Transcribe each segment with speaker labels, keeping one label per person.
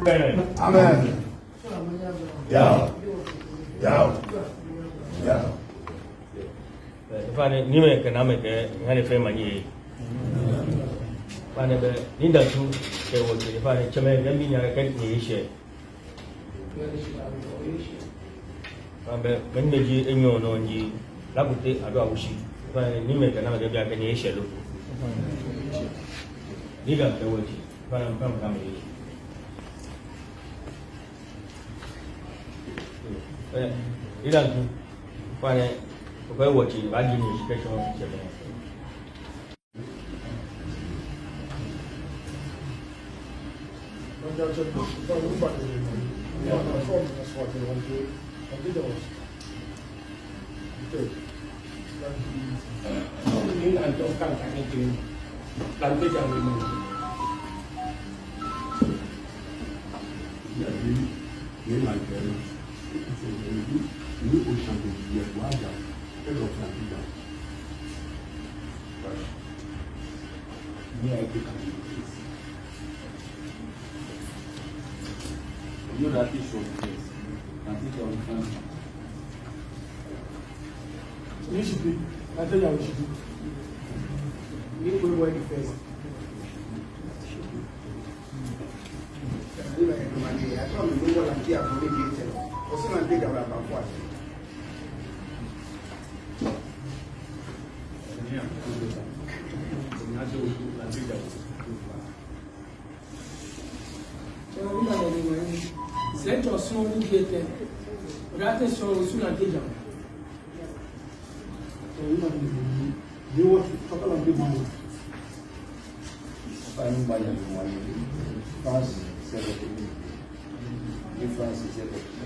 Speaker 1: Amen. Yeah.
Speaker 2: If I knew economic, I had a friend money. When the Linda too, there was if I had Chaman, then being a recognition. When the G in your own G, Lakote Aduawushie, if I knew economic recognition. Legal, there was if I am coming. You don't find it. Okay, watching, I give you special.
Speaker 3: You that is so yes. And think of it.
Speaker 1: You should be. I tell you how you should be. You go where the first. I told you no one like here for me to tell. Also, I think about what.
Speaker 4: Let your soul get there. That is so soon and take
Speaker 1: You want to talk about the money.
Speaker 3: Finding money and money. France is everything. France is everything.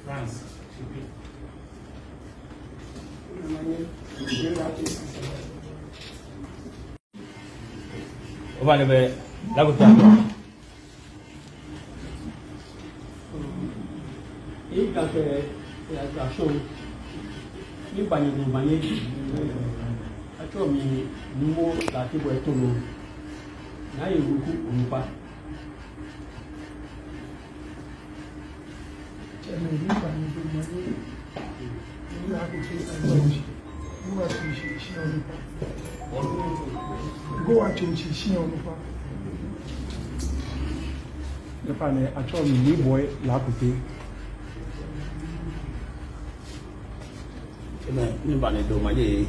Speaker 5: France.
Speaker 2: Over the Lakote.
Speaker 4: If that a show, you buy it in my age. I told me more like you were told. Now you will cook on the
Speaker 1: Go and change she on the farm.
Speaker 6: The fan, I told me, boy, Lakote.
Speaker 3: Anybody do my day?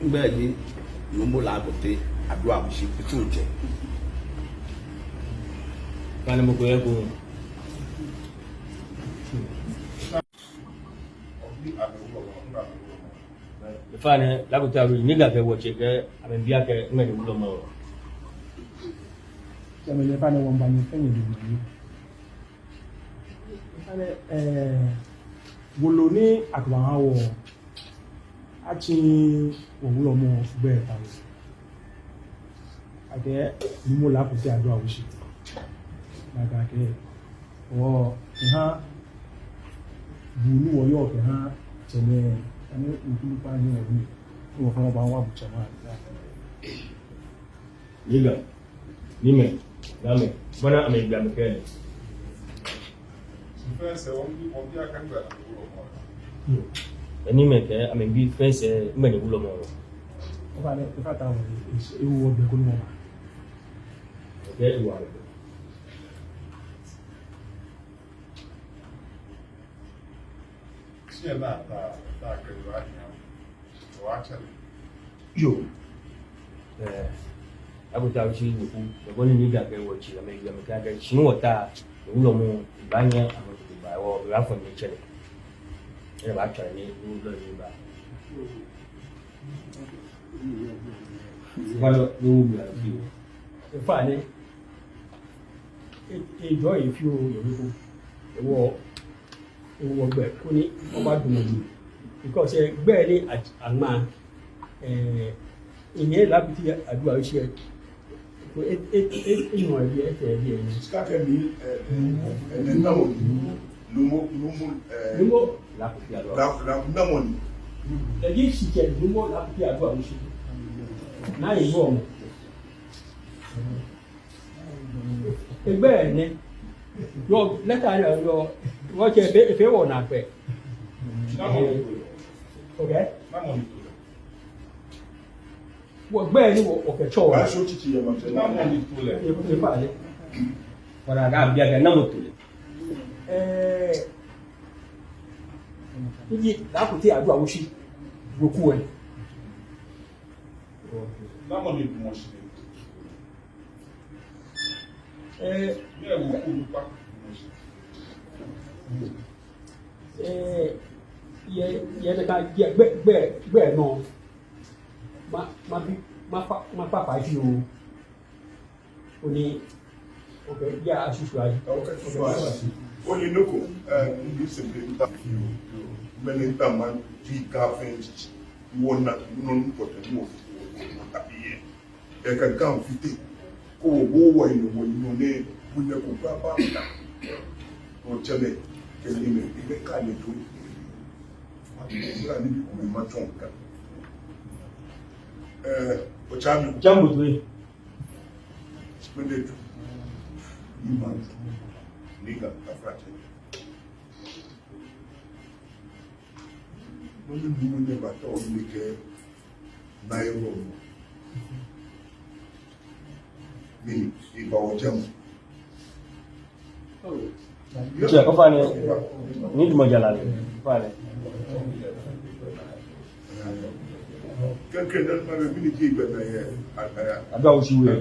Speaker 3: Baby, you more Lakote Aduawushie, the future.
Speaker 2: Panamuko. The fan, Lakote Aduawushie, nigga, watch it. I mean, Biaka, many will know.
Speaker 6: I mean, if I know one by your thing, Wolone at one hour. Actually, one will more better. I get more Lakote Aduawushie. Like I get, or Bulu or York, Chene, and you find you from about one Chama.
Speaker 2: Nigga, Nime, Name, Mana, I mean, Gamma.
Speaker 5: First, I want to come back.
Speaker 2: Any maker, I mean, be face many will more.
Speaker 6: If I thought it would be a good woman.
Speaker 2: Okay, you are.
Speaker 5: You.
Speaker 2: I would tell you, the one you got there, what you make them gather. She know that the woman, Banya, and what to buy or Rafa nature. And actually, you will learn back. What will be like you?
Speaker 4: The fan, enjoy if you war. Wọ́n gbẹ kó ní ọba dùnmọ̀dù because gbẹ́ẹ̀ ní àmà ìyẹn Lakote Aduawushie ìmọ̀ ẹ̀bí ẹ̀fẹ̀ ẹ̀bí ẹ̀yìn.
Speaker 5: Skaka ni ẹni náwó ni lumo
Speaker 2: Lakote
Speaker 5: náwó ni.
Speaker 4: Ẹ̀dí ìṣìkẹ̀ Lumo Lakote Aduawushie. Náà ìlú ọ̀mù. Ẹgbẹ́ ẹ̀ ní yọ lẹ́tà rẹ̀ yọ wọ́n ṣe ìfẹ́ wọ̀ nà pẹ̀. Okay. Wọ́n gbẹ́ ẹ̀ ní ọ̀kẹ́ tsọ̀ wọ́n.
Speaker 5: Wàá sọ títí yẹn ma tẹ.
Speaker 4: Ìfẹ́ àlẹ́.
Speaker 2: Fara ga biya ga namu tule.
Speaker 4: Iji Lakote Aduawushie goku ẹ̀.
Speaker 5: Náwó ni mo ṣe. Ní ẹ̀wọ̀ kú nípa mo ṣe.
Speaker 4: Yẹ bẹ ka jẹ gbẹ nọ ma papa ju o ní ọbẹ yà asusu ayi.
Speaker 5: Ó ní lóko ní sèpè níta mẹ́lẹ̀ níta máa fi káfíń wọ́n náà nínú nípọ̀tẹ́ ní òfin tàbí yẹ. Ẹ̀ka gáà fìtè kó o bó wọ ìnáwó inú ní wúnyẹ kó bá bá ta. Ó tẹ́lẹ̀ kẹ́lẹ́ ní ìgbẹ́ káàlẹ̀ tó ìgbà níbi kò má tún nǹkan. Ọ̀chá mi.
Speaker 2: Jambo tuwe.
Speaker 5: Spended Iman Liga Afrate. Wọ́n ní bí wọ́n ní bàtà ọdún ní kẹ́ náírà ní ìgbà ọjọ́ mu.
Speaker 2: Jẹ́ kó fani ní ìdìmọ̀ jàlá rẹ̀ fani.
Speaker 5: Kẹ́kẹ́ náà máa bí ní kí ìgbà náà yẹ àgbáyà.
Speaker 2: Aduawushie.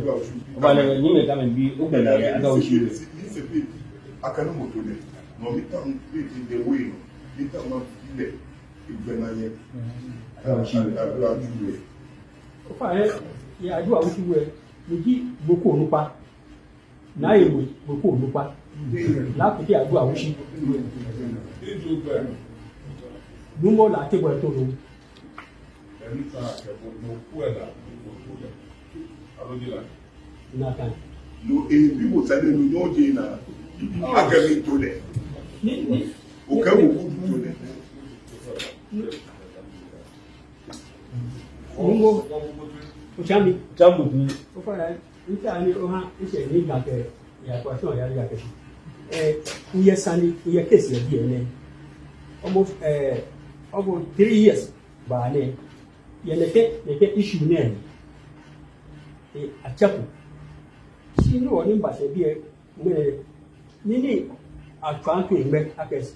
Speaker 2: Fani ní mi ká mi bí ó gbẹ̀dà yẹ Aduawushie.
Speaker 5: Ní sèpè akanu mọ̀tò lẹ̀ nọ mítà ń pè ti dẹ̀ wéyìn mítà máa fi lẹ̀ ìgbà náà yẹ Aduawushie.
Speaker 4: Ó fà yẹ yẹ Aduawushie wẹ̀ méjì gbókò ònúpa náà èwe gbókò ònúpa Lakote Aduawushie. Lumo Lakote Aduawushie.
Speaker 5: Ẹni tán akẹ́kọ̀ọ́ ní òkú ẹ̀dá gbogbo rẹ̀ alójìlá.
Speaker 4: Nàkàn.
Speaker 5: Lo èébí wò sẹ́lẹ̀ ní yóò jẹ́ ìnà akẹ́mi tó lẹ̀. Òkè wò kú tó lẹ̀.
Speaker 4: Lumo Ochami.
Speaker 2: Jambo tuwe.
Speaker 4: Ó fara níta ní ó hàn ìṣẹ̀ ní ìgbàkẹ́ ìyàtọ̀ àti ọ̀yà ìgbàkẹ́ sí. Uyẹ sani uyẹ kéèsì ẹ̀bí ẹ̀ ní almost 3 years bàálẹ̀ yẹ lẹ́kẹ́ issue náà ní àjẹkù sí inú ọ̀ ní bàṣẹ bí ẹ mẹ́rẹ̀ níní àtúntò ìgbẹ́ akẹ́sì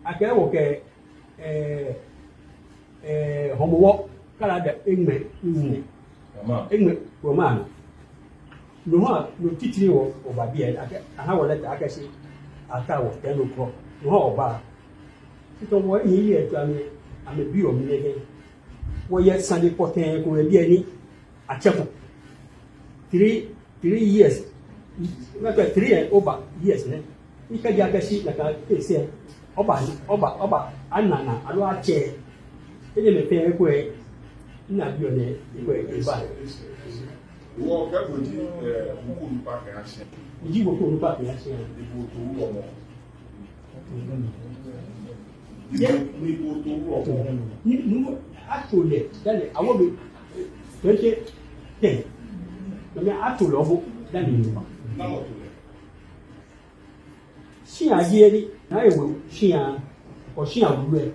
Speaker 4: akẹ́wọ̀ kẹ HOMOWO káládà ẹgbẹ́ wọ́n máa nù lóhùn ló títí wọ ọba bí ẹ àháwọ̀ lẹ́tà akẹ́sì àtàwọ̀ tẹ́nu kọ́ lóhùn ọba títọ́ wọ́n yìí yẹ ẹ̀tọ́ àmì bí ọ̀mí lẹ́gẹ́ wọ́n yẹ sani pọ̀tẹ́ kò rẹ̀ bí ẹni àjẹkù 3 years mẹ́tọ̀ 3 and over years ní ìkẹ́jẹ́ akẹ́sí nàkà èsì ẹ̀ ọba ànànà àlọ́ àjẹ́ ẹ̀jẹ̀ mẹ́fẹ́ ẹ̀kọ́ ẹ̀ nínú àbí ọ̀nà ẹ̀kọ́ ẹ̀ ìbá.
Speaker 5: Wọ́n kẹ́kọ̀ọ́ di òkú nípa kẹ́hà ṣe.
Speaker 4: Ìjì gbogbo olùkọ́ àpèyà ṣe ẹ̀.
Speaker 5: Ibo tó wúrọ̀ mọ́. Ibo tó wúrọ̀ mọ́.
Speaker 4: Nínú àtòlẹ̀ dálẹ̀ àwọn mi tó ń ṣe tẹ̀ lọ́mọ àtòlẹ̀ ọ̀bọ dálẹ̀ Yorùbá.
Speaker 5: Náwó tó lẹ̀.
Speaker 4: Ṣíyàn ayé náà èwo ṣíyàn ọ̀ṣíyàn wúlò ẹ̀.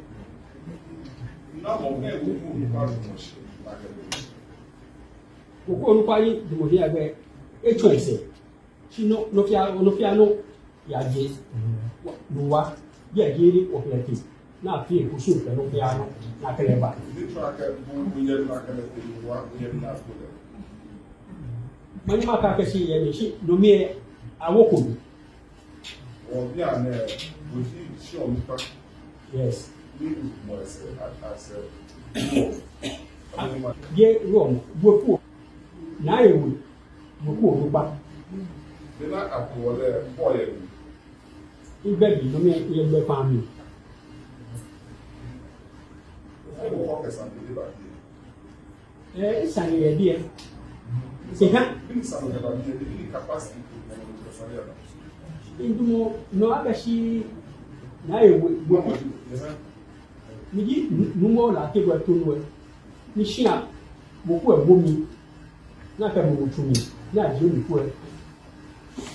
Speaker 5: Náwó bẹ́ẹ̀ òkú nípa rẹ̀ ṣe.
Speaker 4: Òkú olùkọ́ ayé dìbòdì ẹgbẹ́ ètò ẹ̀sẹ̀ tí nọ́fíàánú yàgé lùwà bí ẹ̀gẹ́ ní ọ̀pẹ̀lẹ̀tì náà fi èkó sí òfin nọ́fíàánú n'akẹlẹ̀ bá.
Speaker 5: Nítorí akẹ́kọ̀ọ́ gbóyè n'akẹ́lẹ̀ tó wà gbóyè n'akẹ́lẹ̀.
Speaker 4: Mọ́ní máa ká kẹ́sí yẹn ní sí lomi ẹ̀ awókòlù.
Speaker 5: Wọ́n bí àná ẹ̀ kò sí sí ọ̀mí pa.
Speaker 4: Yes.
Speaker 5: Ní ìmọ̀ ẹ̀sẹ̀ àṣẹ.
Speaker 4: Yé rọ̀mù gbókù náà èwì gbókù olùpa.
Speaker 5: Nínú àpòwọlé pọ̀ yẹn ni.
Speaker 4: Ibẹ̀ bí lomi ẹ̀ gbẹ fáàmì.
Speaker 5: Ẹ̀wọ̀n kọ́ kẹsàn-án tó dé bàjẹ́.
Speaker 4: Ìsàlẹ̀ yẹ̀ bí ẹ se ha
Speaker 5: Minister of the capacity to
Speaker 4: ndumo no abashi na ewe niji numo la ke gwa tonu ni shia boku ebomi na ka mo tumi na je mi ku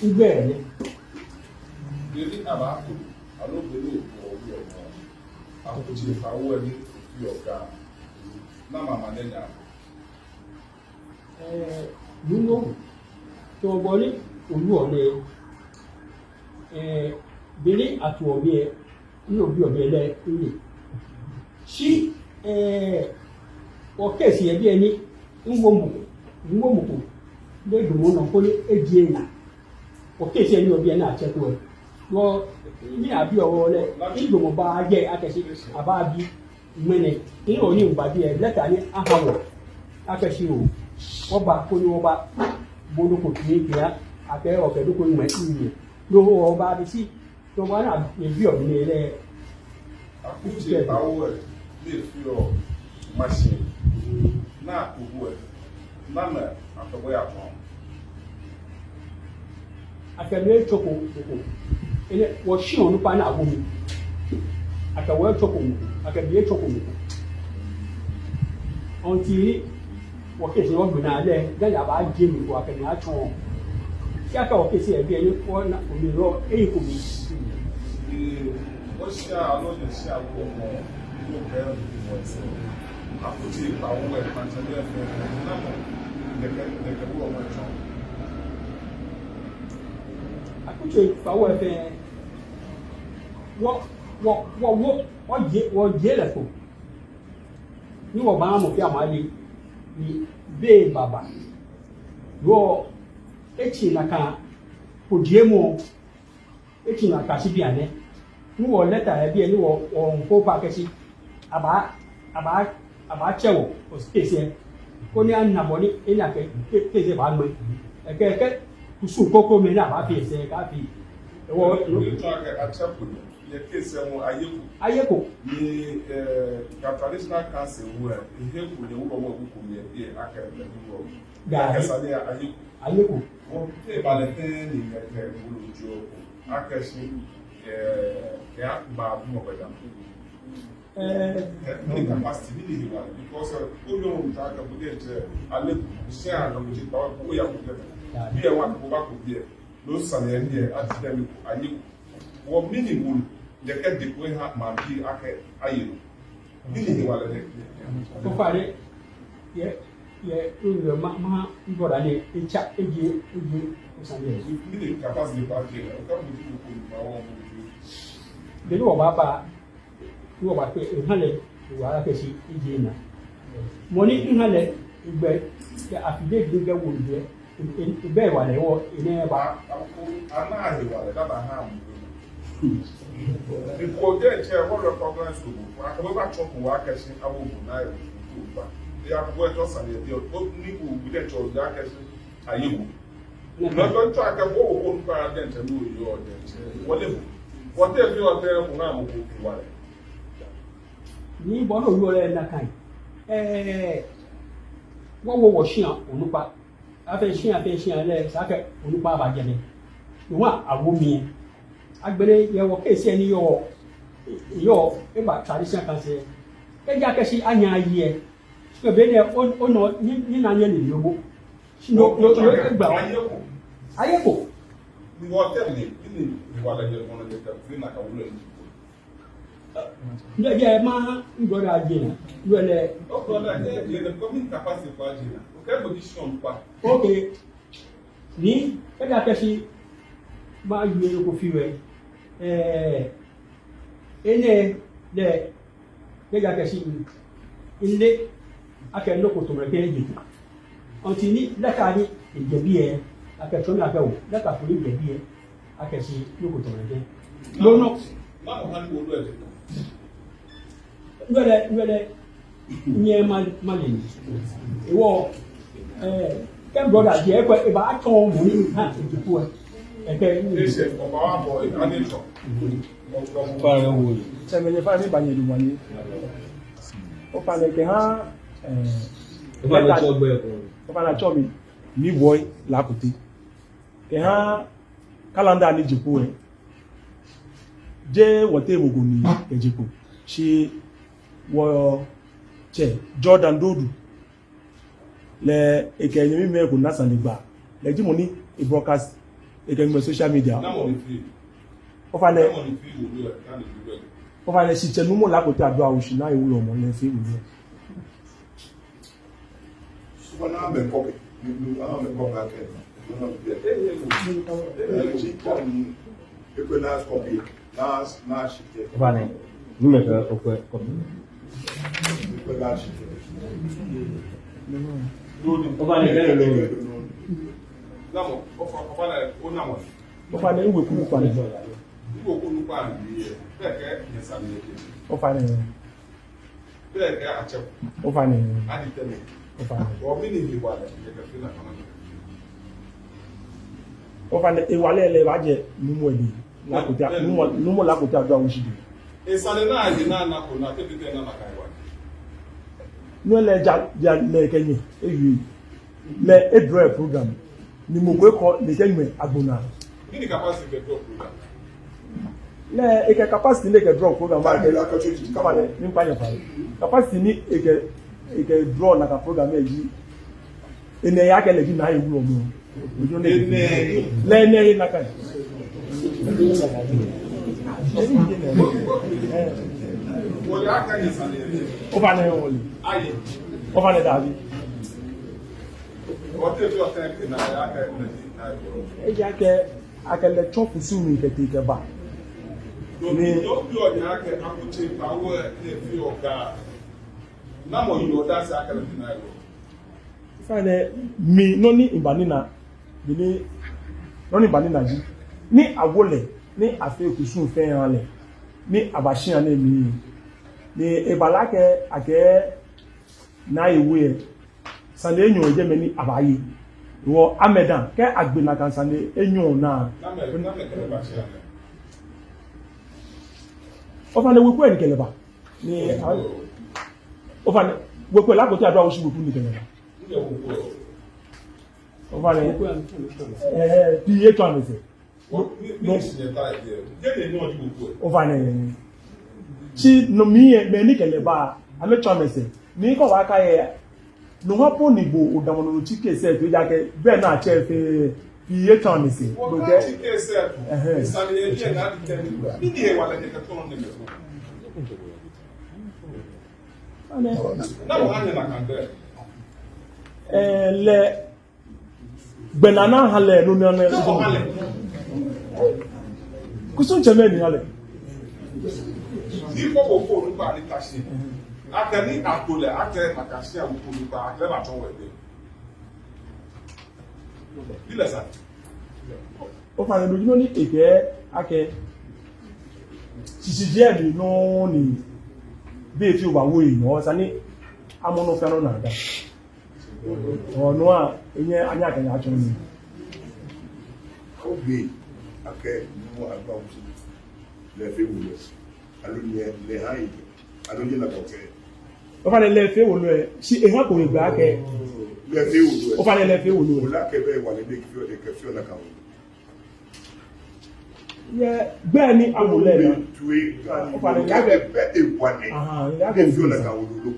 Speaker 4: igbe ni
Speaker 5: David Abato, I don't believe for you. I put you for word your car. Mama Manena.
Speaker 4: Nuno to boli olu ole bele atu obi ni obi le ile si o kesi e bi eni ngwomuku le dumo no ko ejie na o kesi eni obi na acheku wo ni abi owo le igbomo ba je akesi ababi mene ni oni ngbabi e leta ni ahawo akesi o oba ko ni oba bodo ko tiya ake o ke do ko nwe iye lo oba bi si to wa na ebi o ni le
Speaker 5: Akuje power dey feel machine. Na kuwe. Mama atobo ya kwa.
Speaker 4: akebe choko ele wo shi onu pa na awomi akawe choko akebe choko onti wo ke se wo gbe na le dan ya ba je mi ko akebe a chon ki aka wo ke se e bi eni ko na omi ro e ko mi
Speaker 5: What's your alone and share one more? You care for Akuje power and Tanzania the Kabu of my child.
Speaker 4: akuche fa wo fe wo je le ko ni wo ba mo fi amali ni be baba wo echi na ka odiemo echi na ka si bi ane ni wo letter e bi ni wo nko pa kesi aba chewo o space ko ni annabo ni ina ke se ba gbe ke kusu koko me na ba fi se ka fi wo
Speaker 5: You talk at chapel. The case
Speaker 4: ayeko
Speaker 5: the traditional council where he help with the woman who come here. I can
Speaker 4: ayeko
Speaker 5: wọ́n tẹ́ ìbàlẹ̀ tẹ́ ní ẹ̀kẹ́ olùjọ akẹ́sí ẹ̀ àgbà àbúmọ̀ pẹ̀lú ní capacity nílé ìwà because ó yọ ohun tó akẹ́kọ̀ọ́ díẹ̀ tẹ́ alẹ́kùn iṣẹ́ àkàkùnjẹ́ ìpàwọ́ kó yà kó tẹ́lẹ̀ bí ẹ̀wọ̀n àkókò bá kò bí ẹ̀ ló sàlẹ̀ ẹ̀ ní ẹ̀ àti tẹ́lẹ̀ ayé wọ́n mínì wò lẹ́kẹ́ dìbò ẹ̀ máa bí akẹ́ ayé lò nílé ìwà lẹ́lẹ́
Speaker 4: ko fare ye ure ma ngora le echa eje osanye
Speaker 5: nílé capacity bá jẹ́ ẹ̀ ọ̀ká mo ti lò kó ìgbà wọn mo ti
Speaker 4: de ni wo ba pe ihale wa la kesi eje na mo ni ihale igbe ya afide gbe wo je be wa le wo ine ba
Speaker 5: anáàlè wà lẹ́ dábàá náà mú ìkọjẹ́ ìṣẹ́ wọ́n recognize ògùn akọ̀wé bá tọ́kù wá kẹsí àwọn ògùn náà ìrìn tó gbà ní akọ̀wé ẹ̀tọ́ sàlẹ̀ ẹ̀bí ó ní ògùn dẹ̀tọ̀ ọ̀dá kẹsí ayéwu lọ́jọ́ tó akẹ́kọ̀ọ́ òkú nípa adẹ́ntẹ̀ ní òye ọ̀dẹ̀ntẹ̀ wọlé mú wọ́tẹ́ bí ọ̀tẹ́ ẹ̀kùn náà mú kó wà rẹ̀.
Speaker 4: ni bo no yo le na kan wo wo shian onupa afe shian le sa ke onupa ba je ni wa awomi agbere ye wo kesi eni yo e ba tradition kan se e ja kesi anya ye so be ne ono ni na nye ni yobo no gba ayeko
Speaker 5: ni wọ́tẹ́ ní ìwà lẹ́jẹ̀ wọn lẹ́jẹ̀ fún ìnàkà wúlò yìí.
Speaker 4: nje ma ngora ajina wele
Speaker 5: ọkọ̀ náà jẹ́ ìyẹn government capacity for ajina okay position pa.
Speaker 4: okay ni e ja kesi ma yue ko fiwe ene le ja kesi ile ake loko to meke eji onti ni leka ni ejebi e ake to mi ake wo leka furi ejebi e ake si loko to meke no
Speaker 5: máa wọ́n ní olú ẹ̀jẹ̀
Speaker 4: nwele nye mali iwo ke brother je ko e ba to mo ni ha ejipo e ke ni
Speaker 5: ṣe ọba wa bọ̀ ìkánìtọ̀
Speaker 2: fara wo
Speaker 6: Sẹ́mi fáwọn ìbànyẹ̀ ìlú wọ̀nyí. Ó falẹ̀ kẹ̀ hán
Speaker 2: ó bá lọ tó gbé ẹ̀kọ́
Speaker 6: ó falẹ̀ àtsọ́ mi. mi boy Lakote ke ha calendar ni jipo e je wote mogo ni ejipo shi wo che Jordan Dodu le ekenyi mi me ko nasan gba le ji mo ni e broadcast ekenyi social media o fa le si chenu mo Lakote Aduawushie na iwulo mo le fi iwulo
Speaker 5: Subana me copy. You are me copy. Last shit.
Speaker 2: o fa ne ni me ka o ko
Speaker 5: Last shit.
Speaker 2: o fa ne le lo
Speaker 5: Namo, ofana onamo.
Speaker 6: o fa le ngwe ku pa le
Speaker 5: Ibo ko nu pa ni e. Beke yesa mi ke.
Speaker 6: o fa le
Speaker 5: Beke a che.
Speaker 6: o fa le
Speaker 5: Adi teme.
Speaker 6: o fa le
Speaker 5: O mi ni bi wala ni ke fina kana.
Speaker 6: o fa le e wale le ba je numu edi Lakote numu Lakote Aduawushie
Speaker 5: Esale na adi na ko na te bi na na kai wa.
Speaker 6: no le ja le kenyi ewi le e draw program ni mo gbe ko le kenyi agbona
Speaker 5: Ni capacity ke do program.
Speaker 6: le e ke capacity le ke draw program ba ke
Speaker 5: La ka chu
Speaker 6: ka le ni pa ya pa capacity ni e ke draw na ka program e yi ene ya ke le ji na iwulo mo ojo le ne na ka
Speaker 5: Wo ya ka ni sale.
Speaker 6: o fa le wole
Speaker 5: Aye.
Speaker 6: o fa le davi
Speaker 5: O te fi o te na ya ka ni na ko.
Speaker 6: e ja ke akele chop su mi ke te ke ba
Speaker 5: Ni do bi o ya ka akuche pa wo e fi o ga. Na mo yo da sa ka ni na ko.
Speaker 6: fa le mi no ni imbanina bi ni no ni imbanina ji ni awole ni afe kusun fe han le ni abashian na mi ni ebalake ake na iwe sande enyo je me ni abaye wo amedan ke agbena kan sande enyo na
Speaker 5: Na me ke ba se.
Speaker 6: o fa le wepo en keleba ni o fa le wepo Lakote Aduawushie wepo ni keleba
Speaker 5: Ni o ko.
Speaker 6: o fa le pi eto amese
Speaker 5: No si ne ta ide. Je ne no di ko.
Speaker 6: o fa le chi no mi me ni keleba ame cho amese ni ko wa ka ye no hapo ni bo odamono no chike se to ja ke be na che fe pi eto amese
Speaker 5: Wo
Speaker 6: do
Speaker 5: ka
Speaker 6: ke
Speaker 5: ti ke se. Isale ye ni na di temi. Ni di e wala ke ka ton ne ke. Na mo anya na kan de.
Speaker 6: le gbenana hale no ne
Speaker 5: Na mo hale.
Speaker 6: kusun cheme ni hale
Speaker 5: Ni ko bo ko nu ba ni taxi. Ate ni atole, ate makasi a ko nu ba, ate ba ton we de. Ile sa.
Speaker 6: o fa le do no ni eke ake sisi je ni no ni be fi o ba wo yi o sa ni amono fe no na da o no a enye anya kan ya cho ni
Speaker 5: Obi ake nu Aduawushie. Le fe wo. Alo ni le hai. Alo ni na ko fe.
Speaker 6: o fa le fe wo lo e si e ha ko gba ake
Speaker 5: Le fe wo.
Speaker 6: o fa le fe wo lo
Speaker 5: Ola ke be wale de ke fi o na ka wo.
Speaker 6: ye gbe ni awole na
Speaker 5: Tuwe ka
Speaker 6: O fa le
Speaker 5: ni
Speaker 6: ya
Speaker 5: be e wane.
Speaker 6: aha ya
Speaker 5: Ke
Speaker 6: ko
Speaker 5: fi o na ka wo lo.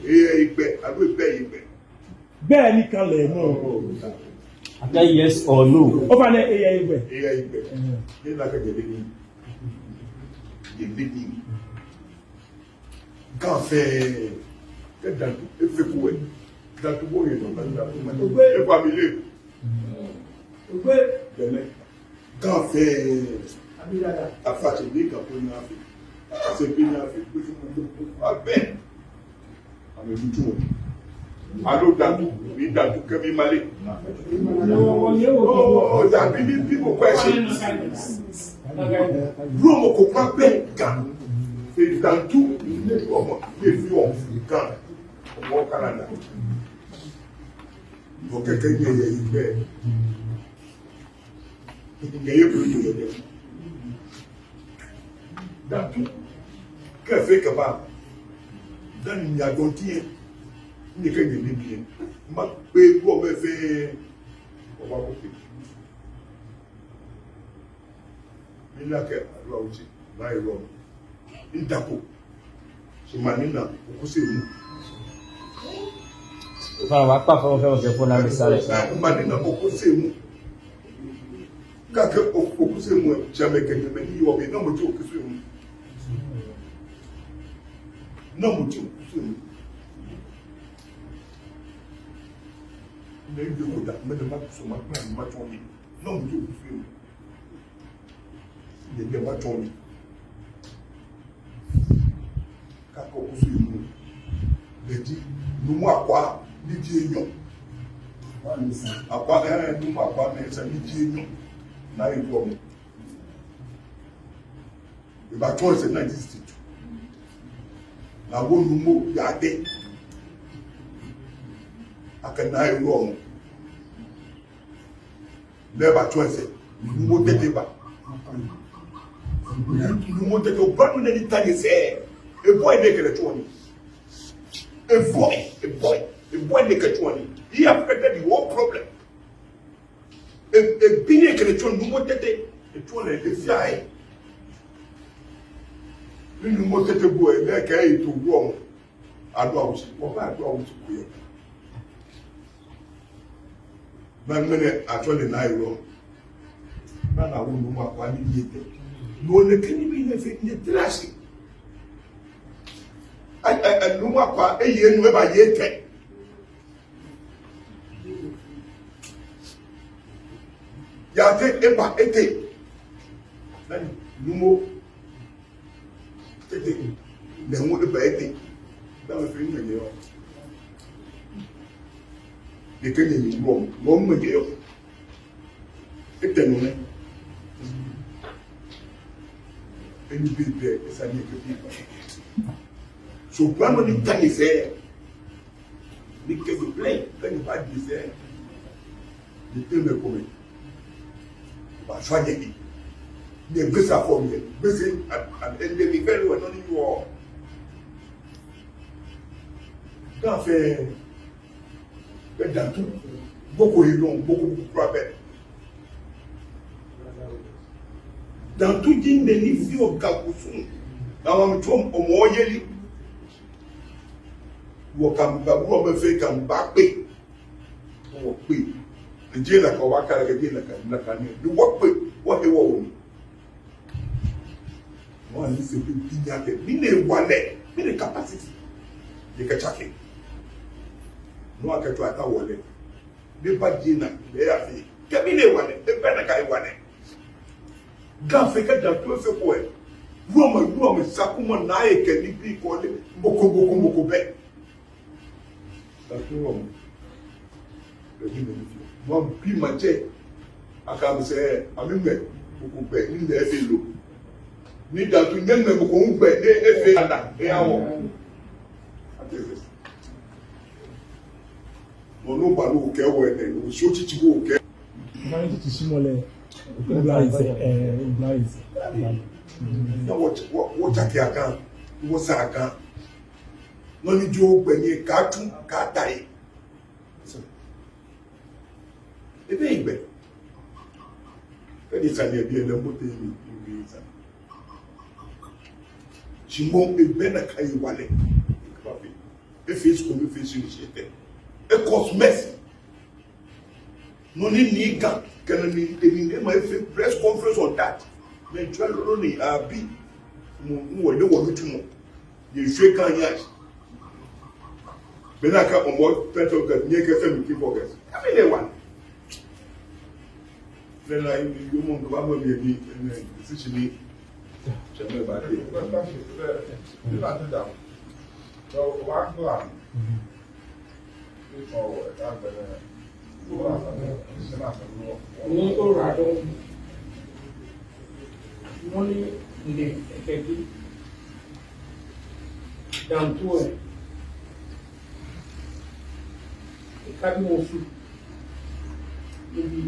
Speaker 5: Igbe, alo igbe igbe.
Speaker 6: gbe ni kan le no
Speaker 2: aka yes or no
Speaker 6: o fa le eye igbe
Speaker 5: Igbe. Ni na ka gele ni. Gele ni. Ka fe ke dan e fe ku we. Dan tu bo ye no na da ma. E kwa mi le.
Speaker 1: Ogbe
Speaker 5: Gele. Ka fe
Speaker 1: abidada.
Speaker 5: afache ni ka ko na fi. Se bi na fi pe fu mo abe. Ame dutu. Alo dadu, mi dadu ke mi male. Oh, that people question. Romo ko pa be gan. Fe dadu, romo e fi on gan. Omo Canada. Bo keke ye igbe. Ngeye bru yo de. Dadu. Ke fe ke ba. Dan ya gontie. ni ke ni bi ma pe wo me fe o ba ko pe mi la ke Aduawushie na iro ndako so manina ko se mu
Speaker 2: Fa wa pa fa fa ke fo na mi sale.
Speaker 5: Manina ko se mu kaka ko se mu jamais que me ni yo be na mo ti o ko se mu na mo ti o ko se mu ne de ko da me de ma so ma to mi na mo ti o ko se mu de ma to mi kaka ko se mu de di no mo akwa ni di enyo akwa no mo akwa me sa ni di enyo na iwo mo ìgbà tó ṣe 1962 na wo nu mo ya de akana iwo mo le ba tó ṣe nu mo tete ba nu mo tete o ba nu ni tani se e boy de kele tó ni a boy de kele tó ni he affected the whole problem e bini kele tó nu mo tete e tó le de fiai nínú mo tètè bo ẹ lẹ́kẹ̀ẹ́ ètò owó ọ̀hún Aduawushie wọ́n bá Aduawushie kú yẹ mẹ́mẹ́rẹ́ àtọ́lẹ̀ náà irọ́ náà àwọn olùmọ̀ àpá ní iye tẹ̀ ló lè kí níbi ilé fi ní tíráṣì ẹnumọ̀ àpá èyí ẹnu ẹ bá yé tẹ̀ yàtẹ̀ ẹ̀bà ẹ̀tẹ̀ lẹ́yìn numọ̀ tete le mo de baete da me fin me yo de ke ni mo me yo ete no ne eni bebe esa ni ke bi so plano ni tani se ni ke be play kan ba di se ni te me come ba swa de the visa for me, busy and they very well on you all. Don't say that beaucoup is long, beaucoup private. Dans tout din de livre au Kakusun, dans un tome au moyen, vous me fait comme backpay. The jail like a waka like a jail like a the work what they want. Wọ́n ní ṣe bí yàtẹ̀ nínú ìwàlẹ̀ nínú capacity ní kẹchàkì ní wọ́n akẹ́tọ̀ àtàwọlẹ̀ ní bá jí náà lẹ́yà fi kẹ́bí ní ìwàlẹ̀ ẹgbẹ́ náà ká ìwàlẹ̀ gáàfẹ́ kẹjà tó fẹ́ kọ́ ẹ̀ rúọ̀mọ̀ ìsakúmọ̀ náà ẹ̀kẹ́ níbi ìkọ́lé mbókòmbókòmbókò bẹ́ẹ̀ ṣàtúnwọ̀ mọ̀ ẹ̀bí nínú fi wọ́n bí mà jẹ́ àkàmùsẹ̀ àmìmẹ̀ òkú bẹ́ẹ̀ nílẹ̀ ẹ̀fẹ́ lò ni da tu nyɛ mɛ ko ŋgbɛ ne efe ada e awɔ ati efe mɔnu ba n'o kɛ wɔ ɛnɛ o so titi k'o kɛ.
Speaker 6: Mani titi simɔlɛ ibla ize ibla ize.
Speaker 5: na wɔ jaki a kan wɔ sa a kan lɔni jo gbɛnye k'a tun k'a ta ye e bɛ yen gbɛ ɛdi sani ɛbi ɛlɛ mo te yen mi sani. Jimon e bena kai wale e fez como fez o jeito e cosmesi no ni ga kana ni ninguém mais fez press conference on that mais tu as le ni abi mo le wo bitu mo ye jwe kan ya bena ka on mo peto ga ni ke se mi ki focus kami le wan bena yo mo ga mo mi ni decision ni jamais battu.
Speaker 7: Il va tout d'abord. Donc, on va voir.
Speaker 1: Ní ọ̀rọ̀ àdó wọ́n ní ilé ẹ̀kẹ́ bí dàntú ẹ̀ ìka bí wọ́n fi níbi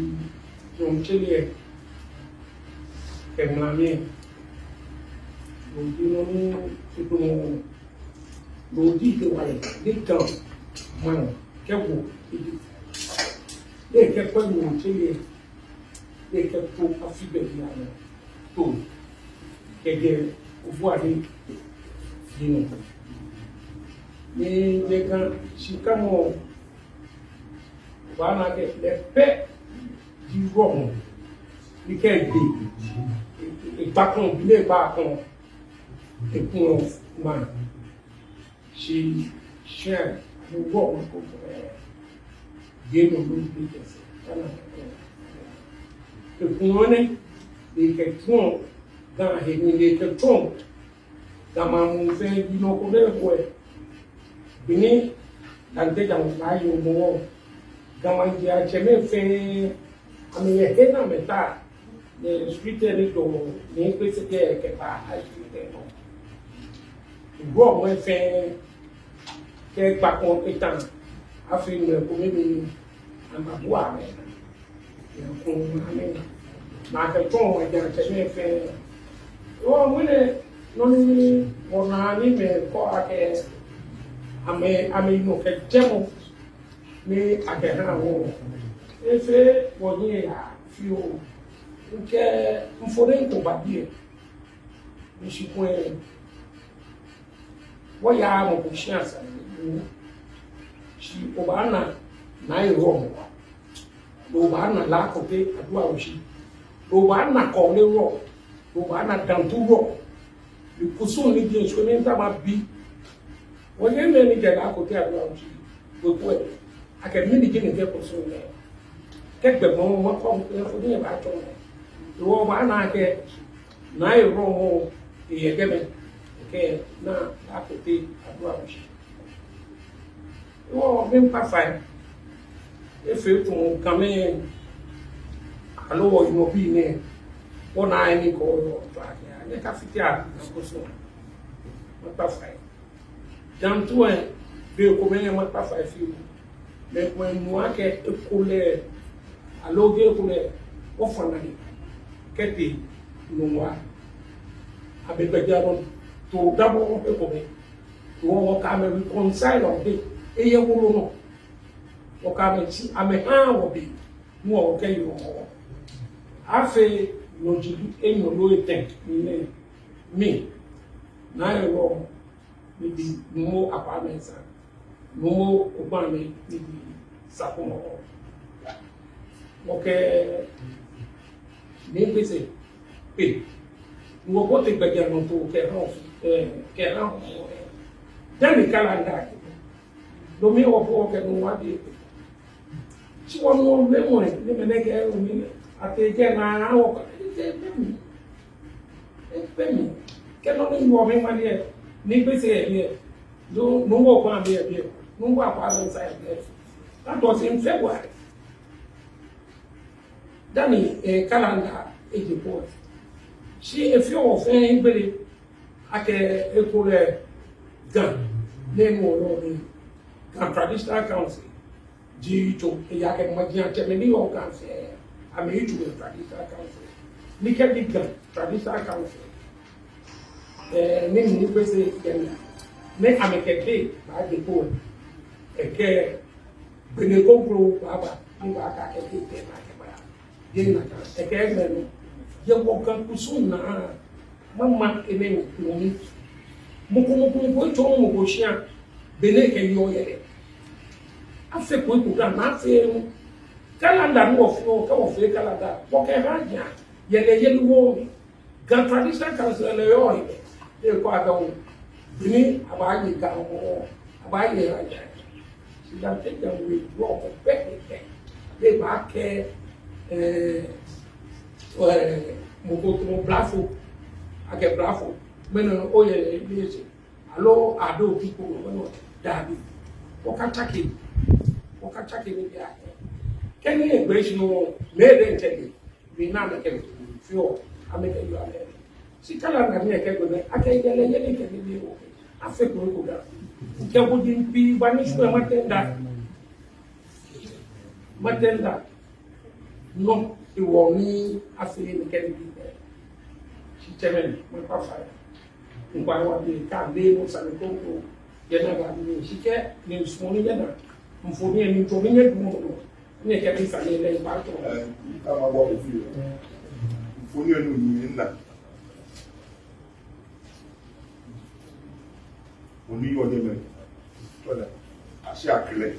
Speaker 1: ìjọ̀mùtẹ́lẹ̀ ẹ̀ ẹ̀gbọ́n mi lòdì wọn ní tuntun wọn lòdì ìgbéwàlẹ̀ nígbà mano que é bom que é quando não tem que é tu a fibra de ano tu que é o voado de novo e de can se como vai na que é pé de rom e que é e tá com le ba com e com mano se share the work of game of business. The Pune, they get thrown, that they get thrown, that man will say, you know, where Bini, and take them by your more. Gamandia, Chemefe, I mean, a head on the the street editor, the English care, I street go my friend. Ke pakon etan afin ko mi amabua me ko ame na ka ton wa ja che me fe o mune no ni ona ni me ko ake ame no ke jemo ni ake na wo efe wo ni ya fi o nke mfore ko ba die ni shi ko wo ya mo ko shi asa si obana na iro obana Lakote Aduawushie obana ko le ro obana dantu ro ikusun ni je so ni ta ma bi wo ye me ni je Lakote Aduawushie gbogbo e akemi ni je ni je ko so le ke gbe mo ko e fo ni ba to ro obana ke na iro mo e ge me ke na Lakote Aduawushie oh même pas fait et fait ton quand même alors il m'a dit né on a un école toi les cafetières ko so pas fait dans tout un de combien pas fait fi mais pour moi que école alors que école on fait na kete no moi avec bajaron to d'abord on ko to on ka me reconcile on dit eye wuro no okamechi ame ha wo bi mu o ke yo afi no jidu enyo lo eten ni mi na ero ni bi mo apartment mo oban mi ni sapomo okay ni pese pe mo ko te gbeja no to ke ran dan calendar domi opo ke no wadi ti won mo memo ni meneke o mi ate je na awo ko pemi ke no ni wo mi ma ni ni pese e do no wo ko am e no wo akwa lo sai e that was in February dani calendar e report si e fi o fe ngbere ake ekole gan nemo lo ni and traditional council to ya ke magia temeni o council ame to traditional council nika diga traditional council ni pese kenya ne amekete ba de ko ke bene kompro baba ni ba ka ke te na ke ba ye na ka ke ne ye wo kan kusuna mama ene ni muko to mo ko shia bene ke yo ye afe ko na afe calendar no of ka of calendar ko ke raja ye wo gan traditional council le yo e ko adawo bini abaye ga wo abaye raja si da te ga we wo ko pe de ba ke mo bravo ake bravo meno o ye le alo ado people no dabi wakatake ni ya keni expression no made intended we na make it feel ameke you are si kala na ni eke go ake yele ke ni o afe ko ko da ke ko din pi bani shu matenda no iwo ni afe ni ke ni si temen mo pa fa ngwa wa bi ka be mo sa ko ye na ga ni si ke ni smoni ye na mfoni ni to me nyɛ dum no ne kɛ bi sa ne le ba to
Speaker 5: kama bɔ ko fi mfoni enu ni nna oni yɔ de mɛ tɔla asi akele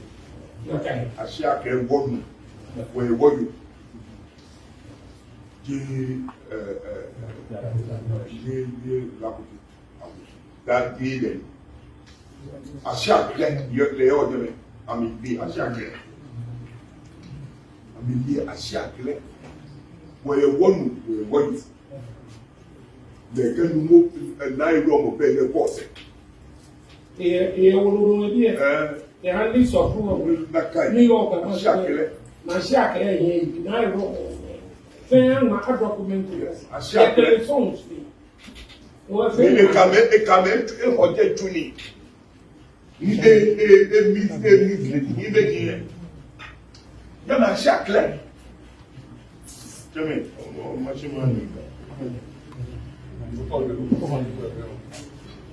Speaker 5: asi akele wɔnu wɔye wɔyu di Lakote Aduawushie le asi akele le yɔ de mɛ ami bi asi akele ami bi asi akele wɔye wɔnu wɔye wɔyu le kenu mo ɛnayi lɔ mo bɛ le bɔsɛ.
Speaker 1: E woloro bi e han li so fún New York na shakele ye na ro fe na a document a shakele songs o fe
Speaker 5: e kame e hoje tuni ni ni be ni ya na shakele jeme o ma se ma ni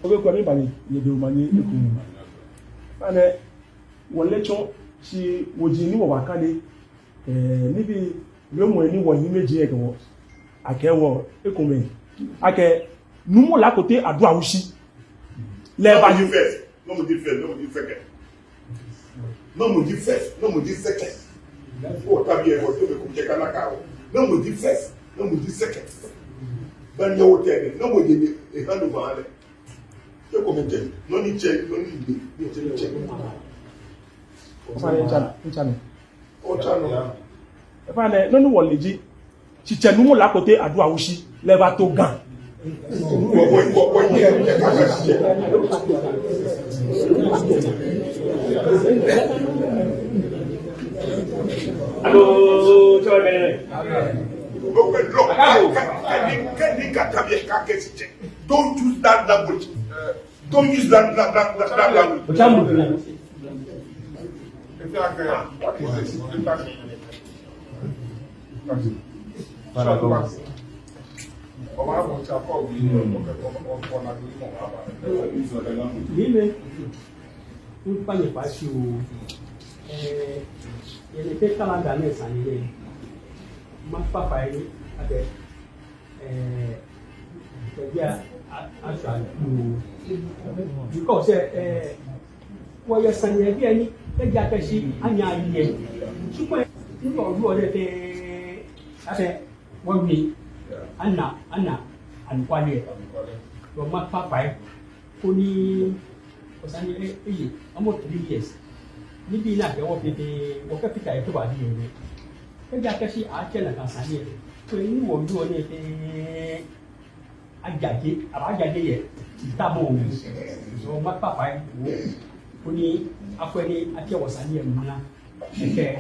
Speaker 6: obe kwa ni bani ye de mani ekun ane wole cho si woji ni wo wakale ni bi le mo ni wo yin meji e gan akewo ekun me ake numo Lakote Aduawushie le ba
Speaker 5: you first no mo di second no mo di second o tabi e wo to be ko je kana ka o no mo di first no mo di second ban yo tene no mo di e hanu ba ale no ni check ni check
Speaker 6: nchane
Speaker 5: o chano
Speaker 6: e fa le no ni woleji chiche numo Lakote Aduawushie le ba to gan
Speaker 2: Allo, ciao bene.
Speaker 5: Don't use that language. Don't use that language.
Speaker 7: What is this?
Speaker 4: Mime mpanye pasi o ele te kalanda ne sanile ma papa yi ade ya asha ku because wo ye sanye bi ani e ja kashi anya yiye supo ni o du o de te ade wo mi ana ankwale do ma papa koni osani almost 3 years ni bi na de wo pepe wo ka fita e to ba di ni e ja kashi a che na kan sani ko ni wo du o ne pe abajaje ye tabo so ma papa wo koni akwani ati wo sani e muna ke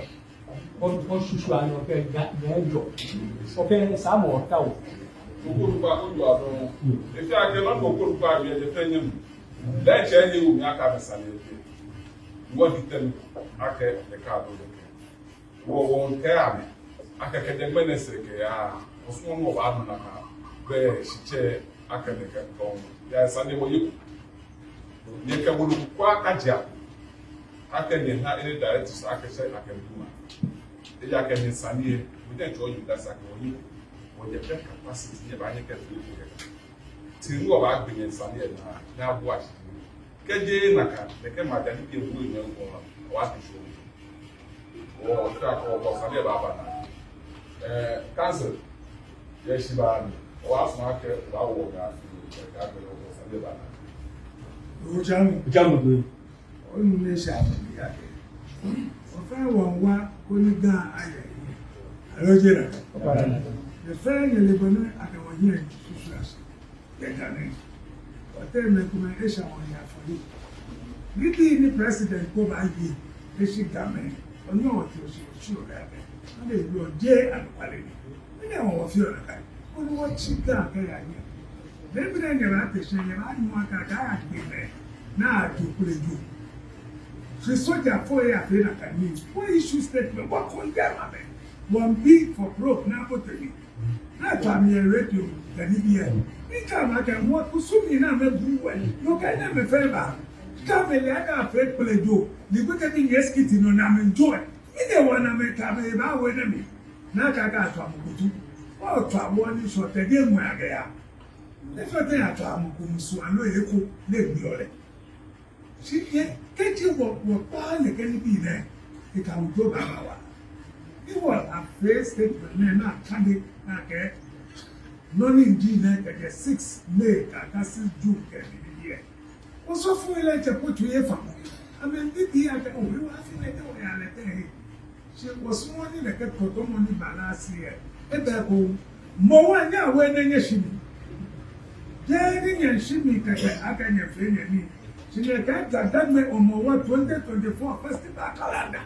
Speaker 4: on shushu ano ke ga jo o pe sa mo ta o
Speaker 7: Okuruba odu adon. If you are not okuruba bi e defend let any who aka besale e. What did tell ake the card o de. Wo won ke ame. Aka ke de menesre ke ya. Osun mo ba anu na ka. Be shiche aka de ke ton. Ya sande wo yiku. Ye ke wo kwa kaja. Aka ni ha any directors aka say aka duma. E ya ke ni sanie. We dey join you that aka wo yiku. The capacity of any country. Till you are being Sunday now, watch. Kaji Naka, the Kamada, you can do your what is it? Or track or Sunday Baba. Council, yes, she ban, or ask market, our work after Sunday Baba.
Speaker 8: Jamu onu se àbí ake o fẹ́ wọ́n wá kó ní gan ayẹ alojera the fẹ́ yẹ lè bọ́nú àtàwọn yẹn ṣoṣo àṣẹ gẹ̀gà ní ọ̀tẹ́ mẹ́kúnmẹ́ ẹ̀ṣẹ̀ àwọn ìyá àfọ̀lẹ́ nídìí ní president kó bá yẹ ẹ̀ṣẹ̀ gàmẹ́ ọ̀nà ọ̀tí òṣèlú rẹ̀ abẹ́ wọ́n lè lu ọ̀jẹ́ àlùpàlẹ̀ ní ní àwọn wọ́n fi ọ̀rọ̀ ká wọ́n ní wọ́n ti gán àkẹ́yà yẹn lẹ́bi náà yẹ̀rọ àtẹ̀ṣẹ̀ yẹ̀rọ àyùmọ̀ àkàkà àgbẹ̀mẹ̀ náà àjòkúrẹ́ jù ṣe sọ́jà fún ẹ̀yà àfẹ́ nàkàní wọ́n issue statement wọ́n kọ́ ń jẹ́ àmàbẹ́ wọ́n bí for broke náà kò tẹ̀lé náà tó àmì ẹ̀ rédíò tẹ̀lé bí ẹ̀ nígbà àmàkẹ́ wọ́n kó súnmì náà mẹ́ bu wẹ̀ lókè náà mẹ́ fẹ́ bá Kamele aka fake play do. The good thing yes kitty no na enjoy. In the one I make kamele ba we na me. Na kaka to amukutu. O to awon so te game mu aga ya. Le so te ato amukumu so anu eko le gbi ole. Si ye keji wo pa le ke ni bi ne. E ka ujo ba wa. It was a face statement na kande na ke. Noni indeed na ke 6 May ka 6 June ke ni ye. Also for like to put you fa. I mean the aka o we wa fi le o ya le te. She was money like a to money balance here. E be ko mo wa nya we na nya shi mi. Je ni nya shi mi ka aka nya fe nya ni. She le ka that me o mo wa 2024 festival calendar.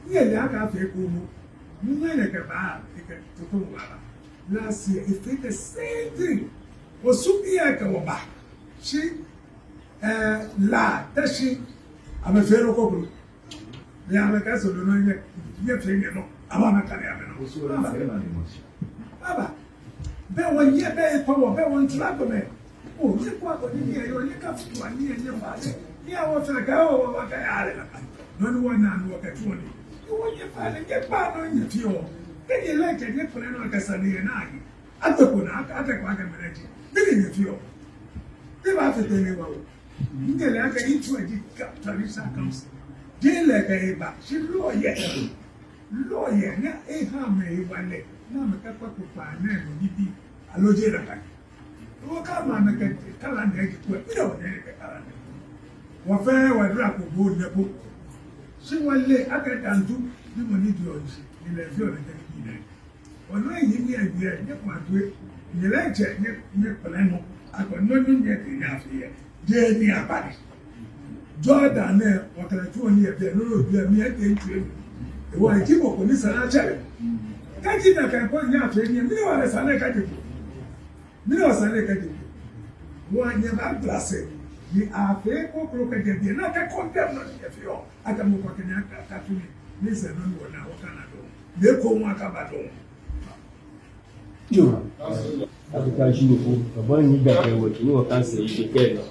Speaker 8: Ye le aka fe ko mo. Ni nya ke ba ke to wa. Last year it did the same thing. Osubi aka wo ba. She la tashi ame fero kokuru ya ame kaso do no ye fenye no aba na kare ame no baba be won ye be power be won trap me o ye kwa ko ni ye yo ye ka fu ani ye fa le ya wo fa ka o wa ka ya le no ni won na no ka tu ni wo ye fa le ke pa no ye ti o ke ye le ke ye pele no ka sa ni na yi ate ko na ate ko aka mereji bi ni ti o ti ba te te ni wa o ngele aka into a traditional council dile ka eba shi lawyer na e ha me wale na me ka kwa pa na no bibi aloje na ka wo ka ma me ka kala na e ko bi do ne ka kala na wo fe wa dra ko bo ne bo shi wale aka dandu ni mo ni di oji ni le fi o na ni ni ono yi ni agbe ne kwa dwe ni le je ni plan no akọ no ni ni ke na fi je ni abadi Jordan ne wakala tu ni e be no bi mi e de ntu e wa ji ko ni sana chere ka ji na ka ko nya fe ni mi wa le sana ka ji mi wa sana ka ji wa nya ba blase ni a fe ko ko ka je na ka condemn no ni e fi o aka mo ko nya ka tu ni se no wo na wo kana do le ko mo aka ba do
Speaker 2: yo aka ji ko ba ni ga ke wo ni wo kan se ise ke no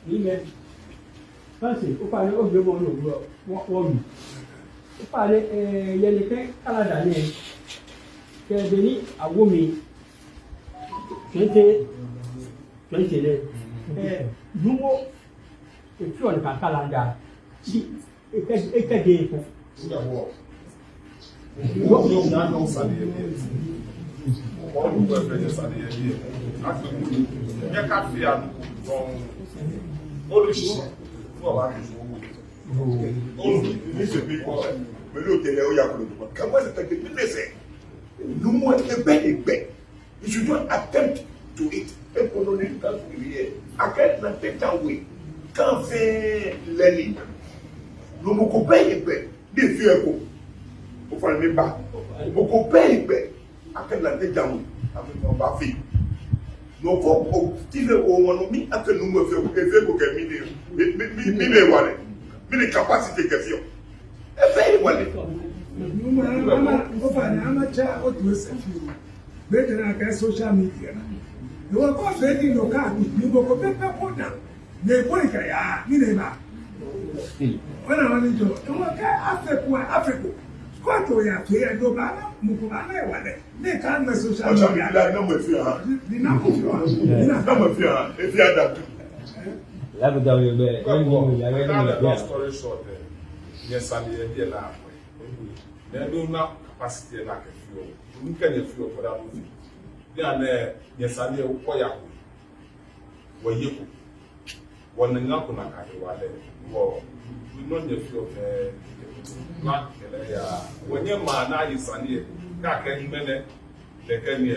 Speaker 4: Ile Fancy, o pare o gbe mo no wo mi. O pare ye le ke Canada ni ke de ni awo mi 20 le numo e fi on ka Canada si e ke de ko
Speaker 5: You should not attempt to eat. I can't take that way. Can't say learning. No more compare they fear. For me back, Boko pay back. I can let it down. I will not be. No for still a woman, me at the number of your get me one. Me capacity get you. A very well.
Speaker 8: Amateur or to a few. Better than social media. You are not ready to come. You go paper put down. They point a never. When I want to do, Africa. Kwato ya pia ndo bana mukubana wale ne kan na social media
Speaker 5: la no me fia
Speaker 8: ni na ko fia
Speaker 5: no me fia e fia da
Speaker 2: la be da yo be
Speaker 7: long story short yes and the la na do na capacity na ka fio nka na fio for that movie then yes and the ko ya ko wo yeko won na ko na ka wale wo no na fio na ya wonye ma na yisane ka ka himene de ka ni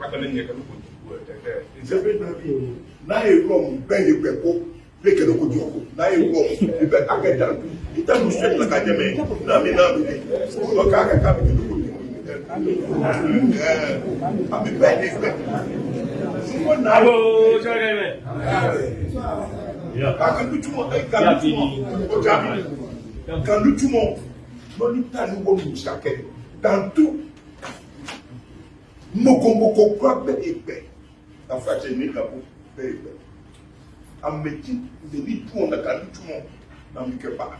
Speaker 7: aka na nyeka ko ko de ka
Speaker 5: Ejebe na bi na e rom be ye pepo le ke no ko joko na e rom e be ka ka da ita mu straight la ka jeme na mi o ka ka ka mi ko abi be ni be mo na
Speaker 2: abo chore me
Speaker 5: ka ka lutumo ka lutumo o jabi ka lutumo Noni tani wo mu shake. Tantu. Moko kwa be ebe. Afache ni kapo be ebe. Ameti de ni tu on da kan tu mo na mi ke ba.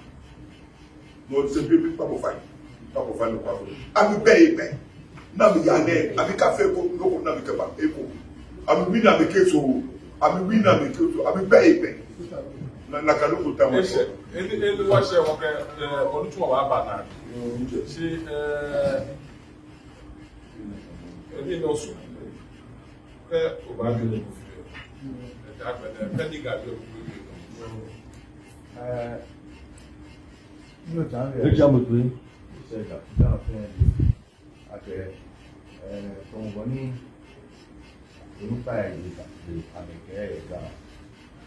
Speaker 5: No se be pa bo fai. Pa bo fai no kwa. Ami be ebe. Na mi ya ne, ami ka fe ko no na mi ke ba eko. Ami wi na mi ke so. Ami wi na mi ke so. Ami be ebe. Na kanu ko ta mo.
Speaker 7: Ele wa she wo ke onu tu wa ba na. Si ebi no so. Ke o ba bi le ko fi. Ta pe pe ni ga bi o ko.
Speaker 9: No time.
Speaker 2: Ẹ jẹ́ àmọ̀ pé
Speaker 9: Ṣé ìgbà tí wọ́n fẹ́ àtẹ tọ̀wọ̀n ní orúkọ ẹ̀yẹ ìgbàgbé àmìkẹ́ ẹ̀gbà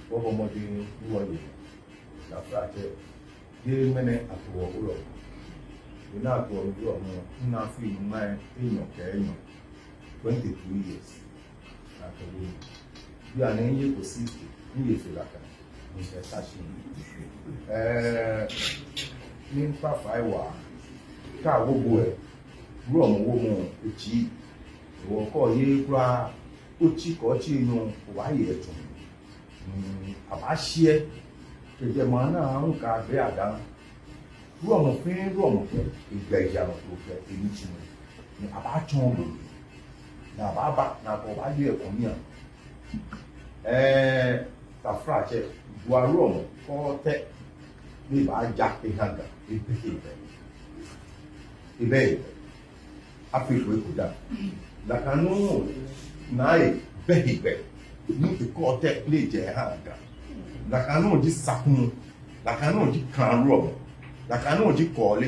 Speaker 9: wọ́pọ̀mọdé wíwọ̀nyẹ láfíà àtẹ dé mẹ́nẹ́ àtọwọ̀ òwúrọ̀ ìná àtọwọ̀ òwúrọ̀ mọ́ nínú àfi ìmọ̀ èèyàn kẹ́ẹ̀yàn 22 years àtọwọ̀ bí àná ń yé kò sí ní ìfìlàkà ní ìfẹ́ sáṣẹ́ ní pàfà ìwà káà gbogbo ẹ̀ rú ọ̀mọ̀wó mọ̀ èjì ìwọ̀ kọ́ yé kúrò ó tí kọ́ tí inú wáyé ẹ̀tùn àbáṣíẹ́ kẹjẹ mọ́ náà ń ka abẹ́ àdá rú ọ̀mọ̀ fín rú ọ̀mọ̀ fẹ́ ìgbà ìyànà tó fẹ́ èyí tí mo ní àbájọ́ ọ̀mọ̀ ní àbábà ní àbọ̀ wáyé ẹ̀kọ́ ní àná tàfúrà jẹ́ ìwà rú ọ̀mọ̀ kọ́ tẹ́ ní ìbá já ìhàgà ibẹ̀ afẹ́fẹ́ ìkọjá làkànú náà bẹ́ẹ̀bẹ̀ ní ìkọ́ ọ̀tẹ́ lè jẹ́ ìhàgà làkànú jí sàkún làkànú jí kànrọ̀ làkànú jí kọ̀ọ̀lé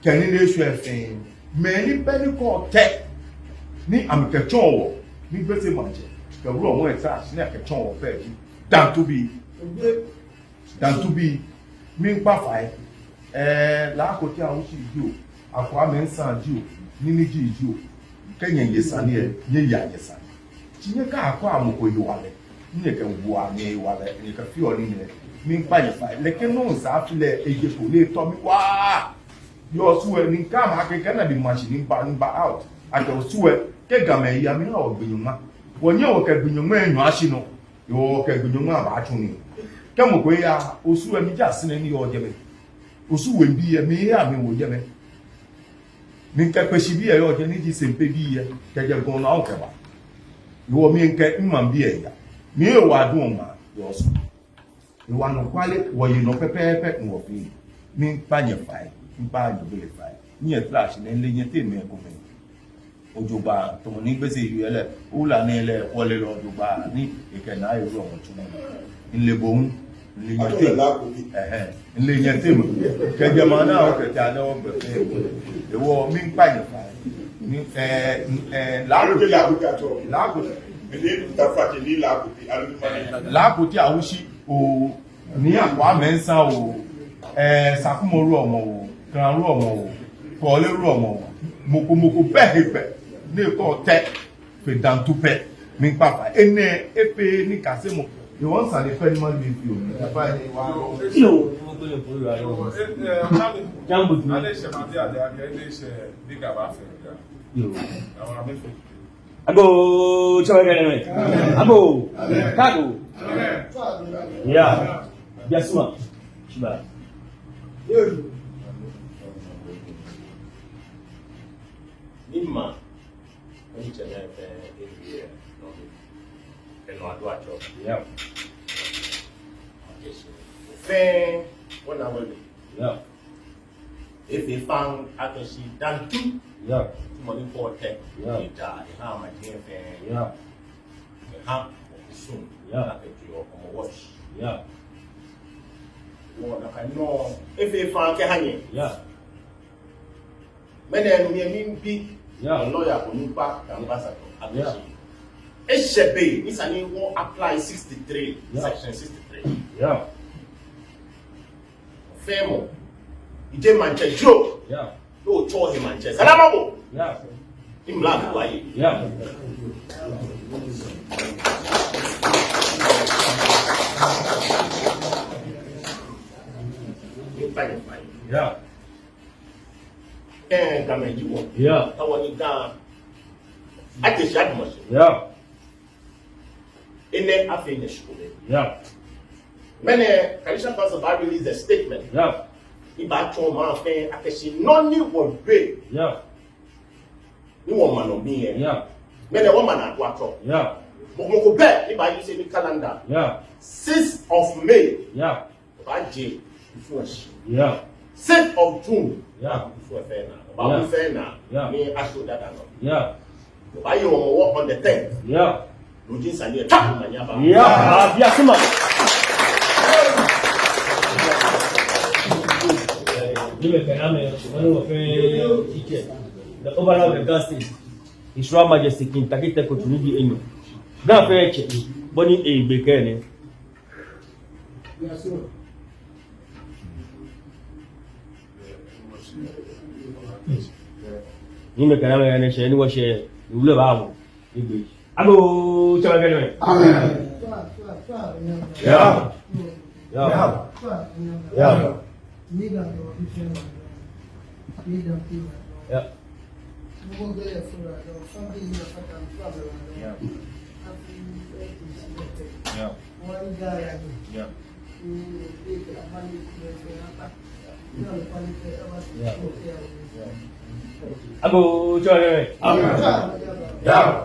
Speaker 9: kẹ́ni lè ṣe ẹ̀fìn mẹ́ni bẹ́ni kọ́ ọ̀tẹ́ ní àmìkẹ̀tọ́ ọ̀wọ̀ ní gbèsè màjẹ̀ kẹ̀rú ọ̀wọ̀ ẹ̀ta sí ní àkẹ̀tọ́ ọ̀wọ̀ fẹ́ẹ̀ jí dantubi mi nkpafa Lakote Aduawushie ji o akwa me nsan ji o nini ji o kenya yesani ye ya yesani tinye ka akwa amoko yiwale nye ke wo anye yiwale nye ka fi oni ne mi nkpa ye fa leke no sa afile ejepo le to mi wa yo suwe ni ka ma ke kana di machine ba out ato suwe ke game ya mi ha ogbinyuma wonye wo ke gbinyuma enyu ashi no yo ke gbinyuma ba atuni kemo ko ya osu emi ja sine ni yo jeme osu we bi ye mi ya mi wo jeme mi ka peshi bi ye yo je ni ji sempe bi ye ke je gon na o ke ba yo mi nke mma bi ye ya mi e wa dun ma yo so e wa no kwale wo yi no pepepe nwo fi mi pa nye fai mi pa je bele fai ni e flash ne le nye te me ko me ojogba to mo ni gbese yu ele o la ni ele wole lo ojogba ni e ke na iru o tun ile bohun ilé yẹn tí mo kẹjẹ máa náà ó kẹtẹ àdáwọ bẹ̀rẹ̀ ìwọ mi ń pààyàn ní Lakote Aduawushie o ní àpá mẹ́sàn o sàkúmọ̀rú ọmọ o kàrú ọmọ o kọ̀ọ́lérú ọmọ o mokomoko bẹ́ẹ̀ bẹ́ẹ̀ ní ẹ̀kọ́ tẹ́ fèdàntúpẹ́ mi ń pàpà ẹnẹ epe ní kàsímù you want to defend man with you.
Speaker 2: Yo, mo gbé lè fún ìrọ̀ ayọ̀. Jambo tí.
Speaker 7: Alẹ́ ṣe máa bí àdé akẹ́ ilé iṣẹ́ bíga bá fẹ́ ga.
Speaker 2: Yo.
Speaker 7: Àwọn amẹ́fẹ́.
Speaker 2: Ago, chọ́wọ́ ẹ̀rẹ́ rẹ̀. Ago, káàgò. Ya, biasuma. Ṣùgbọ́n. Ní mà, ẹni jẹ́ náà fẹ́ èdè ẹ̀ ẹnu àdó àjọ. Fẹ́ wọ́n náà wọlé. Efe fan akẹ́sí dáńtú. Tí mo ní fọ́ tẹ̀. Ìjà ìhà àmàjẹ́ fẹ́. Ìhà òkùsùn. Akẹ́jọ ọmọ wọ́ọ̀ṣì. Wọ́n nàkà náà efe fan kẹ́ hàn yẹn. Mẹ́nà ẹnu mi ẹ̀mí ń bí. Lọ́ọ̀yà kò ní bá ambassador akẹ́sí. HB, this and won't apply 63, section 63. Femo, you did Manchester Joe. You told him Manchester. Salamabo. In black, why?
Speaker 3: Gamenjiwo.
Speaker 2: Yeah.
Speaker 3: I want it down. I just shot myself.
Speaker 2: Yeah.
Speaker 3: In there, I finished school.
Speaker 2: Yeah.
Speaker 3: Many Christian pastors have released a statement.
Speaker 2: Yeah.
Speaker 3: If I told my friend, I can see none would pay.
Speaker 2: Yeah.
Speaker 3: You want man on me.
Speaker 2: Yeah.
Speaker 3: Many woman at what?
Speaker 2: Yeah.
Speaker 3: But we go back if I use the calendar.
Speaker 2: Yeah.
Speaker 3: 6th of May.
Speaker 2: Yeah.
Speaker 3: By J. Before she.
Speaker 2: Yeah.
Speaker 3: 6th of June.
Speaker 2: Yeah.
Speaker 3: Before fair now. About fair now.
Speaker 2: Yeah.
Speaker 3: Me I show that now.
Speaker 2: Yeah.
Speaker 3: By you work on the 10th.
Speaker 2: Yeah.
Speaker 3: Lujin Sani attack Manyaba.
Speaker 2: Yeah. Yeah. Sima. The overall of the gas station, His Royal Majesty King Takite Kotunidi Enu. That fair check, Bonnie A. Bekene. You make an American and what share you love our English. I go to again. Yeah. Yeah. Yeah. Yeah. Abu Joy.
Speaker 5: Yeah.